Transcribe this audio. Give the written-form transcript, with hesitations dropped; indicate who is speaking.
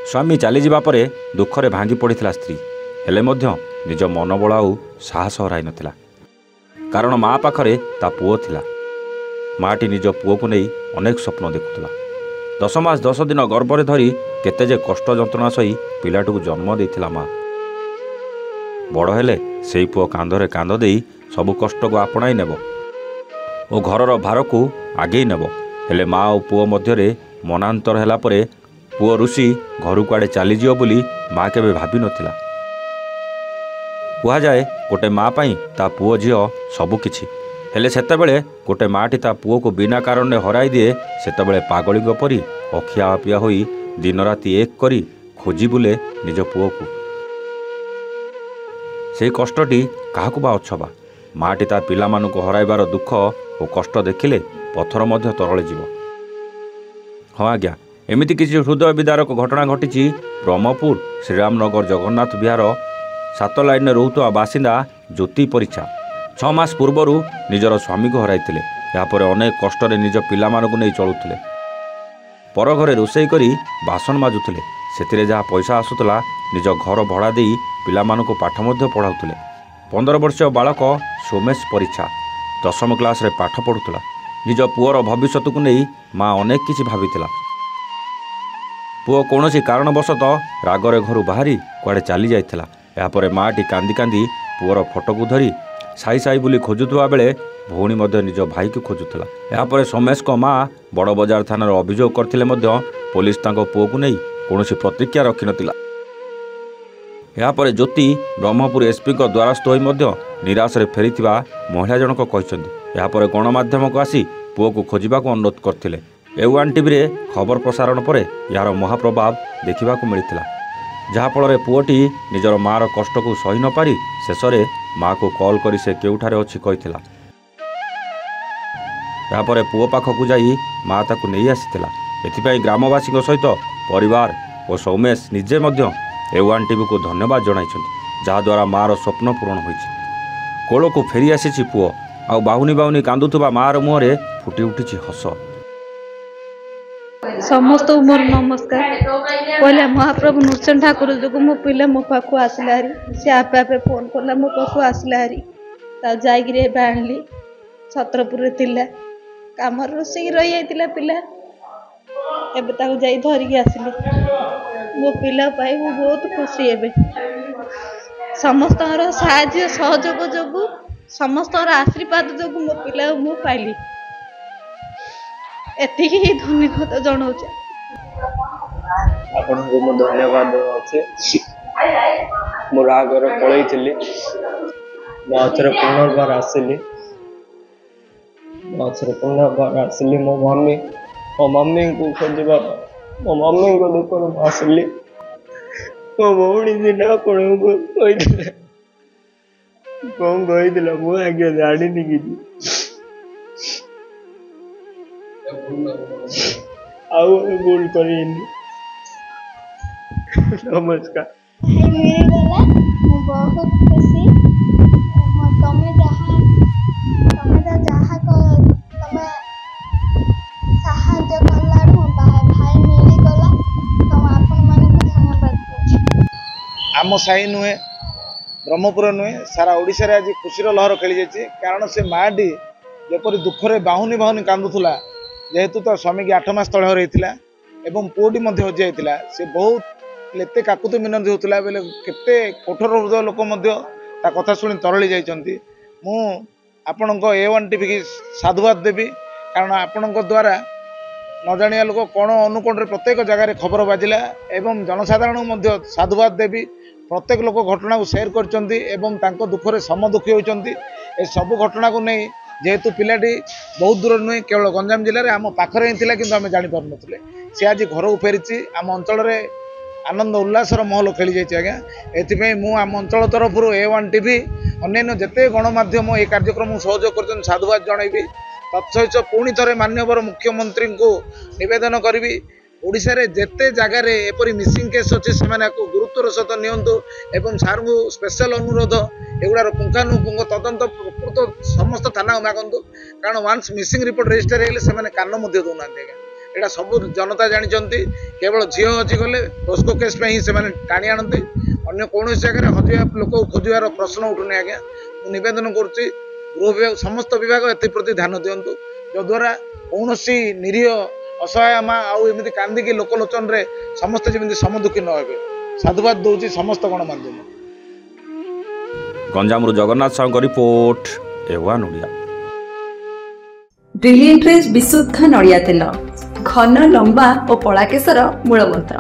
Speaker 1: स्वामी चलीजा पर दुखरे भांगी पड़ा स्त्री हेले निज मनोबल आउ साहस हराई नथिला कारण माँ पाखरे ता पुओ थिला। माटी निज पुओ को नहीं अनेक स्वप्न देखुला। 10 मास 10 दिन गर्भरे धरी केते जे कष्ट जंत्रणा सही पिलाटू जन्म देथिला माँ। बड़ हेले सेई पुओ कांधरे कांध देई सबु कष्ट को आपणाई नेब और घरर भार को आगे नेब। हेले माँ और पुओ मध्यरे मनांतर हैला परे पुओ ऋषि घर कुआड़े चलीजिव बोली माँ केबे भाभी नथिला। कह जाए गोटे माँ पाई ता पुओ झील सबुकिछि हेले सेतेबेले गोटे माटी ता पुओ को बिना कारण हराई दिए सेतेबेले पागली परी अखिया आपिया होई दिन राति एक करी खोजी बुले निज पुओ को। से कष्टटी काहाकू बा अछबा माटी ता पिला मानू हराइबार दुख और कष्ट देखिले पत्थर मध्य तरले जीव। हाँ आज्ञा एमिति किसी हृदय विदारक घटना घटी ब्रह्मपुर श्रीरामनगर जगन्नाथ विहार 7 लाइन रोहुआ बासिंदा ज्योति परीक्षा 6 मास पूर्वर निजर स्वामी को हराइथिले। यापर अनेक कष्ट निज पिला मानू नहीं चलुथिले। पर घरे रोषेई करी बासन माजुथिले सेतिरे जहाँ पैसा आसुतला निज घर भड़ा देई पिला मानू पाठ मध्य पढ़ाउथिले। 15 वर्षीय बालक सोमेश परीक्षा 10म क्लास रे पाठ पढ़ुथला। निज पुओर भविष्य को नहीं माँ अनेक किछि भाबिथिला। पुओ कौनसी कारणवशत रागरे घर बाहरी कुआड़े चली जाइथिला। यापर माटी कांदी कांदी पुओर फोटो को धरी साई साई बुली खोजुवा बेले भौणी मध्य निज भाई को खोजुला। यापर सोमेश को माँ बड़ बजार थाना अभियोग करथिले मध्य पुलिस तांको पुओ को नहीं कौनसी प्रतिक्रिया रखि नथिला। यापर ज्योति ब्रह्मपुर एसपी को द्वारस्थ होई मध्य निराश रे फेरिथिबा महिला जनक कहिसंती। यापर गणमाध्यम को आसी पुओ को खोजिबा को अनुरोध करथिले। A1 टीवी रे खबर प्रसारण पर यार महाप्रभाव देखा मिलता जहाँफल पुओटी निजर मार कष्ट को सही न पारी शेष में माँ को कॉल करी से केउठारे अच्छी कही। यापर पुओ पाखक जाई माँ ताकू नहीं आसीथिला। एथिपाई ग्रामवासी सहित परिवार और सौमेश निजे मध्य A1 टीवी को धन्यवाद जणाइछन्ति जहाद्वारा मार स्वप्न पूरण होइछि। कोल को फेरी आसीछि पुओ आ बाहुनी बाहुनी कांदुथुबा मार मुहरे फुटी उठिछि हस।
Speaker 2: समस्त मोर नमस्कार। पहले महाप्रभु नृसिंह ठाकुर जो मो पिला मो पाखु आसला हारी से आपे आपे फोन कला मो पाखु आसला हारी ता जाइगिरे बाणली छत्रपुर थिला काम रोसई रही जाइतिला पिला एबे ताऊ जाई धरिक आसिले मो पिला पाई मो बहुत खुशी एबे। समस्त साहाय्य सहयोग जोगु समस्त आशीर्वाद जोगु मो पिला मु पाइली एतिकी ही धन्यवाद जनाऊँ।
Speaker 3: आपण को मो धन्यवाद अच्छे मो रागर पलैली मो पुनर्बार आसिली पुनर्बार आसिली मो मम्मी को खोजा मो मम्मी को दुख आसिली मो भौणी दिना कौन कही मु आगे जानी कि आओ भूल करेंगे। नमस्कार
Speaker 4: बहुत खुशी तमें जहाँ तमें साहाय्य कला भाई मिलीगला तुम आपण मान धन्यवाद।
Speaker 5: आम साई नुहे ब्रह्मपुर नुहे सारा ओडिशा आज खुशी लहर खेली जाइए कारण से माटी जपरी दुखरे बाहुनी बाहुनी कांदुला जेहेतु तो स्वामी की 8 मास तले हरइथिला एवं पुओटी मध्य हजि जाइथिला से बहुत एते काकुति मिनती होता बेले केते कठोर हृदय लोक मध्य ता कथा शुणी तरली जाइछन्ति। मु आपणक A1 टीवी की साधुवाद देवी कारण आपणक द्वारा न जानिया लोक कोण अनुकोण प्रत्येक जगार खबर बाजिला एवं जनसाधारण मध्य साधुवाद देवी प्रत्येक लोक घटना को शेयर करछन्ति एवं तांको दुखरे समदुखी होइछन्ति। ए सब घटना को नहीं जेहेतु पिलाटी बहुत दूर नुहे केवल गंजाम जिले में आम पाखरे ही थिला किंतु आम जानि पार नथिले से आज घर को फेरी आम अंचल आनंद उल्लासर महल खेली जाइए। आज्ञा एथिपाई मु आम अंचल तरफ A1 टीवी अन्य जेते गणमाध्यम ये कार्यक्रम सहयोग कर साधुवाद जनइबी तत्सहित पुणी थे माननीय मुख्यमंत्री को निवेदन करी ओडिशा रे जेते जगार एपरी मिसिंग केस अच्छे से गुरुत्वर सहित नियंतु एवं सार को स्पेशल अनुरोध एगुड़ार पुंखानुपुंख तदंत प्रकृत समस्त थाना मागंतु कारण वान्स मिसिंग रिपोर्ट रेजिस्टर हेले से कान दौना। एटा सब जनता जानते केवल झील हजिगले पोस्को केस ही से टाणी आनते अन्य कौन जगह हजिया लोक खोजार प्रश्न उठुनी आज्ञा मुझेदन करुच्ची गृह विभाग समस्त विभाग एप्रति ध्यान दिंतु जद्वारा कौन निरीह असहाय माँ आमती कांदिकी लोकलोचन रे समस्ते जमी समदुखी न हे साधुवाद दौर समस्त गणमाध्यम।
Speaker 1: गंजाम जगन्नाथ साहू रिपोर्ट एवान ओडिया।
Speaker 6: ब्रिलियंट विशुद्ध नड़िया तेल घन लंबा और पड़ा केशर मूलमंत्र।